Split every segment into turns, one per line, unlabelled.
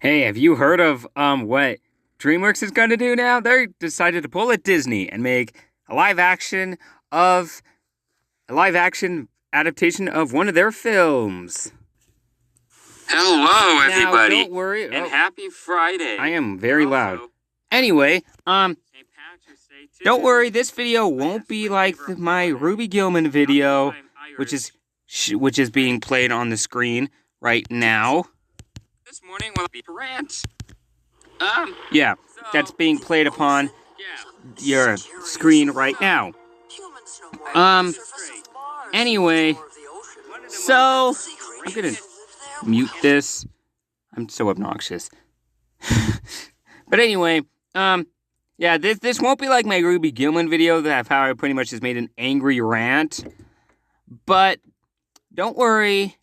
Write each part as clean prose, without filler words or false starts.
Hey, have you heard of what DreamWorks is gonna do now? They decided to pull at Disney and make a of a live action adaptation of one of their films.
Hello,
Now,
everybody,
don't worry.
and happy Friday.
I am very loud. Anyway, don't worry. This video won't be like my Ruby Gillman video, which is being played on the screen right now.
This morning will be rant.
Yeah, that's being played upon your screen right now. Anyway, so I'm gonna mute this. I'm so obnoxious. But anyway, yeah, this won't be like my Ruby Gillman video that how I pretty much just made an angry rant. But don't worry,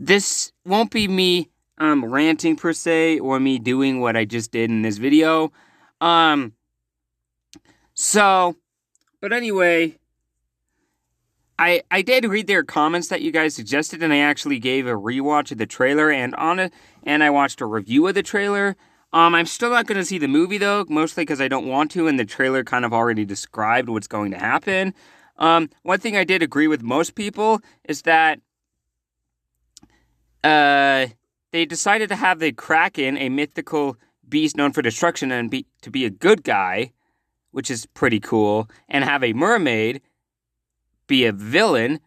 this won't be me ranting per se or me doing what I just did in this video. But anyway, I did read their comments that you guys suggested, and I actually gave a rewatch of the trailer and I watched a review of the trailer. I'm still not going to see the movie though, mostly because I don't want to, and the trailer kind of already described what's going to happen. One thing I did agree with most people is that they decided to have the Kraken, a mythical beast known for destruction, and to be a good guy, which is pretty cool, and have a mermaid be a villain.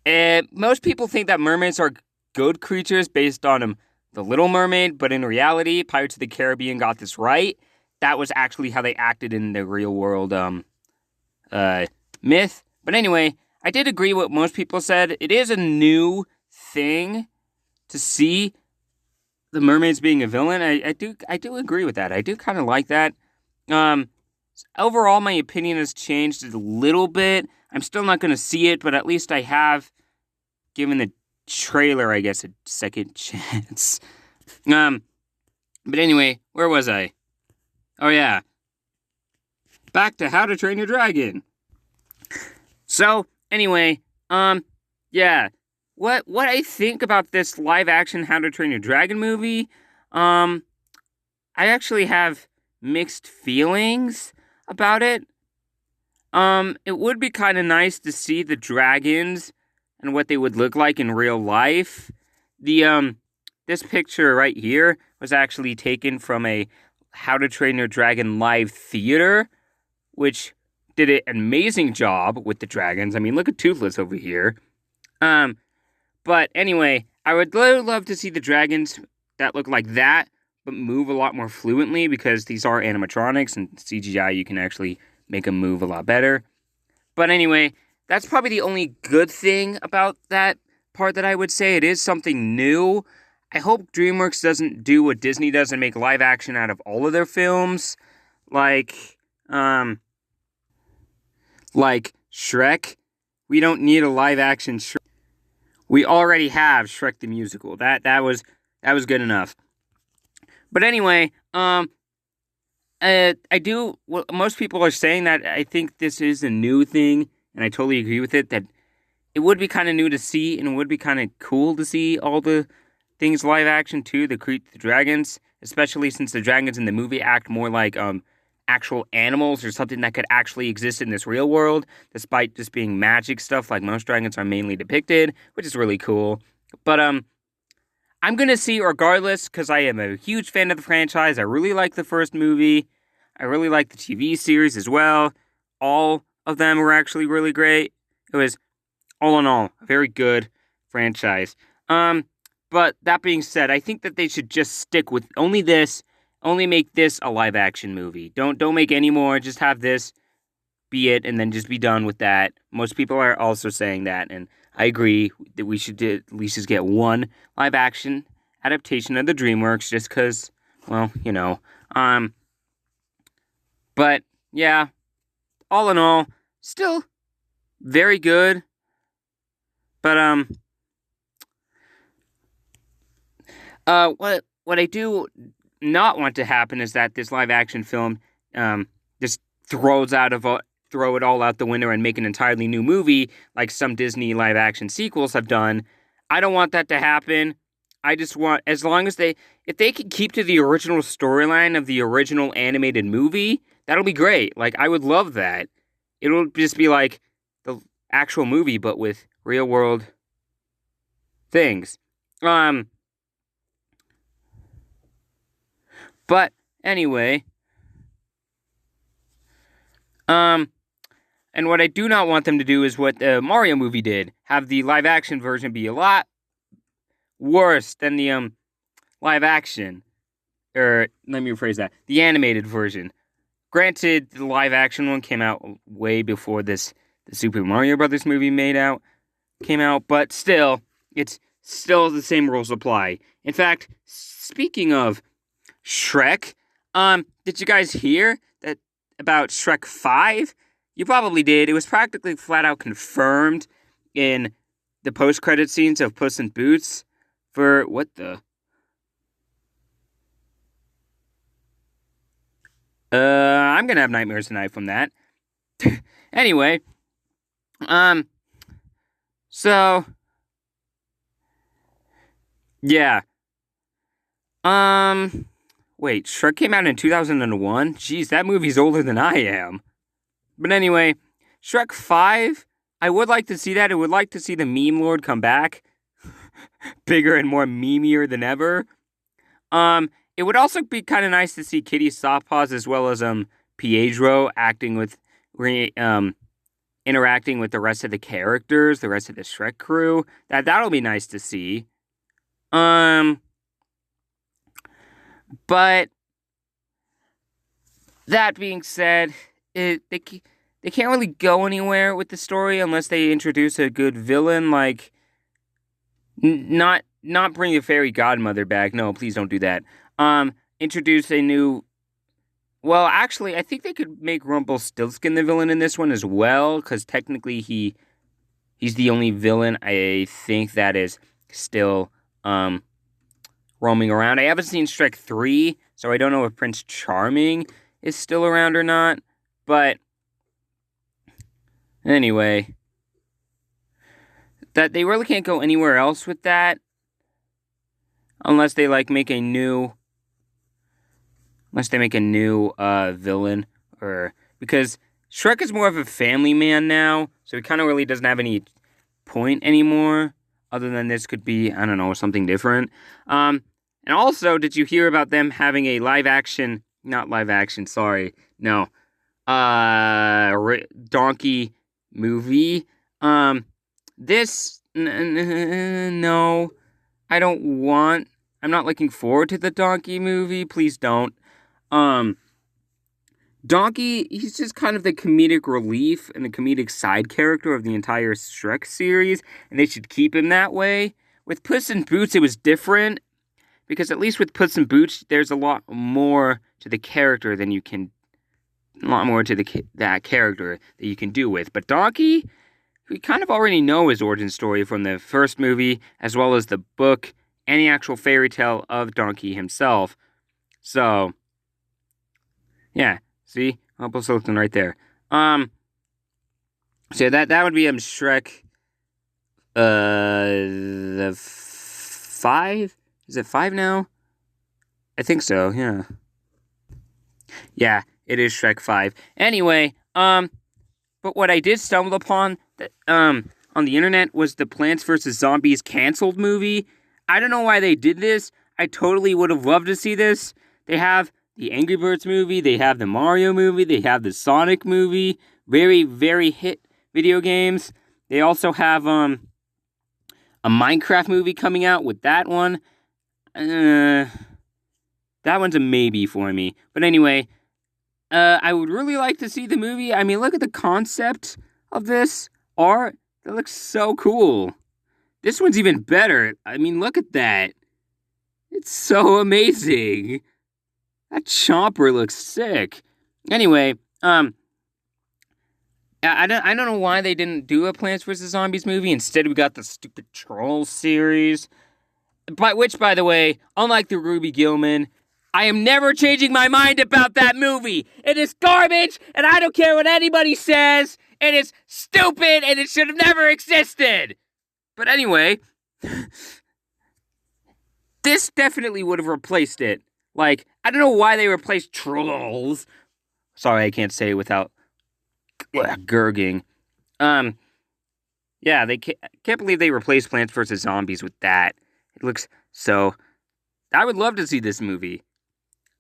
And most people think that mermaids are good creatures based on The Little Mermaid, but in reality, Pirates of the Caribbean got this right. That was actually how they acted in the real world myth. But anyway, I did agree with what most people said. It is a new thing to see the mermaids being a villain. I do agree with that. I do kind of like that. Overall, my opinion has changed a little bit. I'm still not going to see it, but at least I have given the trailer, I guess, a second chance. But anyway, where was I? Oh yeah. Back to How to Train Your Dragon. So, anyway, yeah. What I think about this live action How to Train Your Dragon movie, I actually have mixed feelings about it. It would be kind of nice to see the dragons and what they would look like in real life. This picture right here was actually taken from a How to Train Your Dragon live theater, which did an amazing job with the dragons. I mean, look at Toothless over here. But anyway, I would love to see the dragons that look like that, but move a lot more fluently, because these are animatronics, and CGI, you can actually make them move a lot better. But anyway, that's probably the only good thing about that part that I would say. It is something new. I hope DreamWorks doesn't do what Disney does and make live action out of all of their films. Like Shrek. We don't need a live action Shrek. We already have Shrek the Musical. That was good enough. But anyway, what most people are saying, that I think this is a new thing, and I totally agree with it, that it would be kind of new to see, and it would be kind of cool to see all the things live action too, the dragons, especially since the dragons in the movie act more like actual animals or something that could actually exist in this real world, despite just being magic stuff like most dragons are mainly depicted, which is really cool. But I'm gonna see regardless, because I am a huge fan of the franchise. I really like the first movie. I really like the TV series as well. All of them were actually really great. It was, all in all, a very good franchise. But that being said, I think that they should just stick with only make this a live action movie. Don't make any more, just have this be it, and then just be done with that. Most people are also saying that, and I agree that we should at least just get one live action adaptation of the DreamWorks, just because, well, you know. But yeah, all in all, still very good. But what I do not want to happen is that this live action film just throw it all out the window and make an entirely new movie like some Disney live action sequels have done. I don't want that to happen. I just want, as long as if they can keep to the original storyline of the original animated movie, that'll be great. Like, I would love that. It'll just be like the actual movie, but with real world things. But anyway, and what I do not want them to do is what the Mario movie did. Have the live action version be a lot worse than the live action. Or let me rephrase that. The animated version. Granted, the live action one came out way before the Super Mario Brothers movie came out, but still, it's still the same rules apply. In fact, speaking of Shrek, did you guys hear that about Shrek 5? You probably did. It was practically flat out confirmed in the post-credit scenes of Puss in Boots for what the... I'm gonna have nightmares tonight from that. Anyway, so, yeah. Wait, Shrek came out in 2001? Jeez, that movie's older than I am. But anyway, Shrek 5, I would like to see that. I would like to see the meme lord come back. Bigger and more memeier than ever. It would also be kind of nice to see Kitty Softpaws as well as Pietro interacting with the rest of the characters, the rest of the Shrek crew. That'll be nice to see. But that being said, they can't really go anywhere with the story unless they introduce a good villain, like not bring the fairy godmother back. No, please don't do that. Introduce a new... Well, actually, I think they could make Rumpelstiltskin the villain in this one as well, because technically he's the only villain I think that is still roaming around. I haven't seen Shrek 3, so I don't know if Prince Charming is still around or not, but anyway, that they really can't go anywhere else with that unless they make a new villain, or because Shrek is more of a family man now, so he kind of really doesn't have any point anymore, other than this could be, I don't know, something different. And also, did you hear about them having a donkey movie? No, I'm not looking forward to the donkey movie, please don't. Donkey, he's just kind of the comedic relief and the comedic side character of the entire Shrek series, and they should keep him that way. With Puss in Boots, it was different, because at least with Puss in Boots, there's a lot more to the character that you can do with. But Donkey, we kind of already know his origin story from the first movie, as well as the book and the actual fairy tale of Donkey himself. So, yeah, see? Rumpelstiltskin right there. So that would be Shrek, the 5? Is it 5 now? I think so, yeah. Yeah, it is Shrek 5. Anyway, but what I did stumble upon on the internet was the Plants vs. Zombies canceled movie. I don't know why they did this. I totally would have loved to see this. They have the Angry Birds movie, they have the Mario movie, they have the Sonic movie, very, very hit video games. They also have a Minecraft movie coming out with that one. That one's a maybe for me. But anyway, I would really like to see the movie. I mean, look at the concept of this art. That looks so cool. This one's even better. I mean, look at that. It's so amazing. That chomper looks sick. Anyway, I don't know why they didn't do a Plants vs. Zombies movie. Instead, we got the stupid Trolls series. By the way, unlike the Ruby Gilman, I am never changing my mind about that movie. It is garbage, and I don't care what anybody says. It is stupid, and it should have never existed. But anyway, this definitely would have replaced it. Like, I don't know why they replaced trolls. Sorry, I can't say it without gurging. Yeah, they can't believe they replaced Plants vs. Zombies with that. It looks so... I would love to see this movie.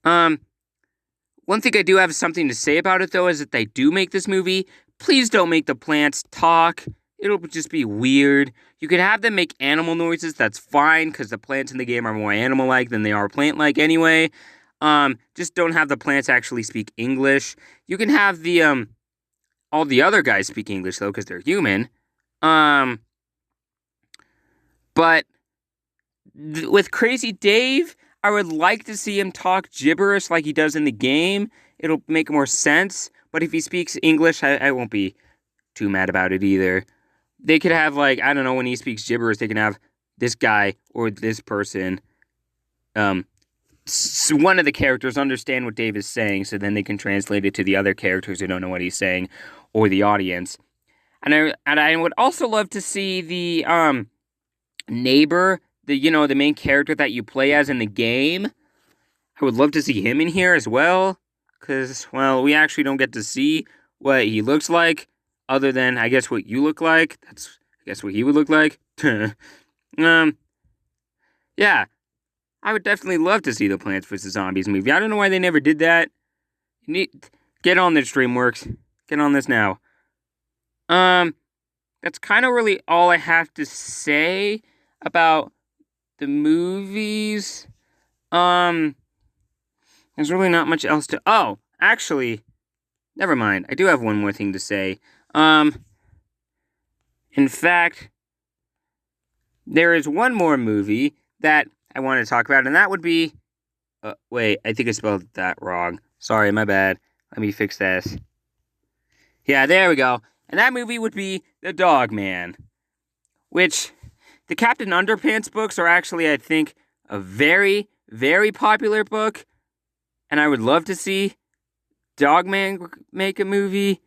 One thing I do have something to say about it, though, is that they do make this movie. Please don't make the plants talk. It'll just be weird. You could have them make animal noises. That's fine, because the plants in the game are more animal-like than they are plant-like anyway. Just don't have the plants actually speak English. You can have the, all the other guys speak English, though, because they're human. But with Crazy Dave, I would like to see him talk gibberish like he does in the game. It'll make more sense. But if he speaks English, I won't be too mad about it either. They could have, like, I don't know, when he speaks gibberish, they can have this guy or this person, one of the characters understand what Dave is saying, so then they can translate it to the other characters who don't know what he's saying, or the audience. And I would also love to see the neighbor, the main character that you play as in the game. I would love to see him in here as well, because, well, we actually don't get to see what he looks like, other than, I guess, what you look like. That's, I guess, what he would look like. Yeah. I would definitely love to see the Plants vs. Zombies movie. I don't know why they never did that. Get on this, DreamWorks. Get on this now. That's kind of really all I have to say about the movies. There's really not much else to... Oh, actually, never mind. I do have one more thing to say. In fact, there is one more movie that I want to talk about, and that would be... wait, I think I spelled that wrong. Sorry, my bad. Let me fix this. Yeah, there we go. And that movie would be The Dog Man, which the Captain Underpants books are actually, I think, a very, very popular book, and I would love to see Dog Man make a movie.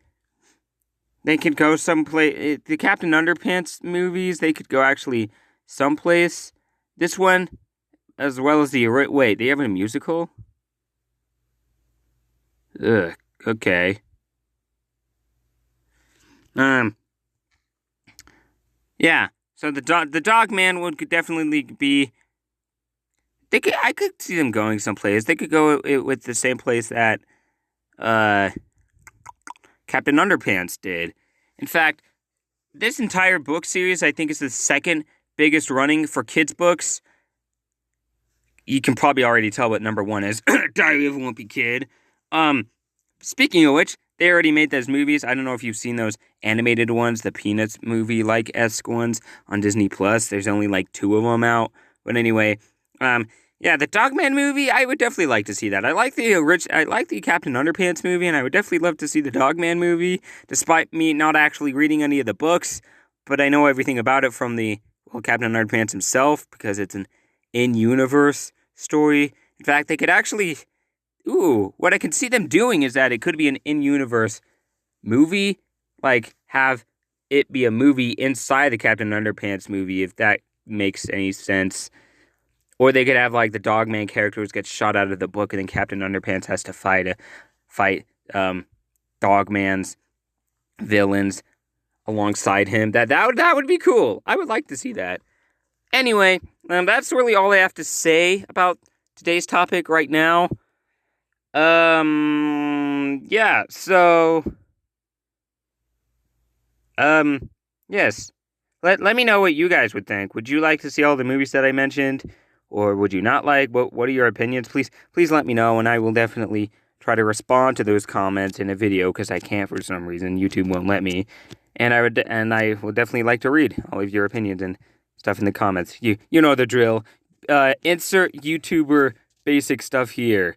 They could go someplace. The Captain Underpants movies, they could go actually someplace. This one, as well as the... Wait, they have a musical? Ugh, okay. Yeah. So the Dog Man would definitely be... I could see them going someplace. They could go with the same place that Captain Underpants did. In fact, this entire book series, I think, is the second biggest running for kids' books. You can probably already tell what number one is. Diary of a Wimpy Kid. Speaking of which, they already made those movies. I don't know if you've seen those animated ones, the Peanuts movie-like-esque ones on Disney+. There's only like 2 of them out. But anyway, yeah, the Dogman movie, I would definitely like to see that. I like the Captain Underpants movie, and I would definitely love to see the Dogman movie, despite me not actually reading any of the books. But I know everything about it from Captain Underpants himself, because it's an in-universe story. In fact, they could actually... what I can see them doing is that it could be an in-universe movie, like have it be a movie inside the Captain Underpants movie, if that makes any sense. Or they could have, like, the Dogman characters get shot out of the book, and then Captain Underpants has to fight Dogman's villains alongside him. That would be cool. I would like to see that. Anyway, that's really all I have to say about today's topic right now. Yeah, so, yes. Let me know what you guys would think. Would you like to see all the movies that I mentioned? Or would you not like? What are your opinions? Please let me know, and I will definitely try to respond to those comments in a video, because I can't for some reason. YouTube won't let me. And I would definitely like to read all of your opinions and stuff in the comments. You know the drill. Insert YouTuber basic stuff here.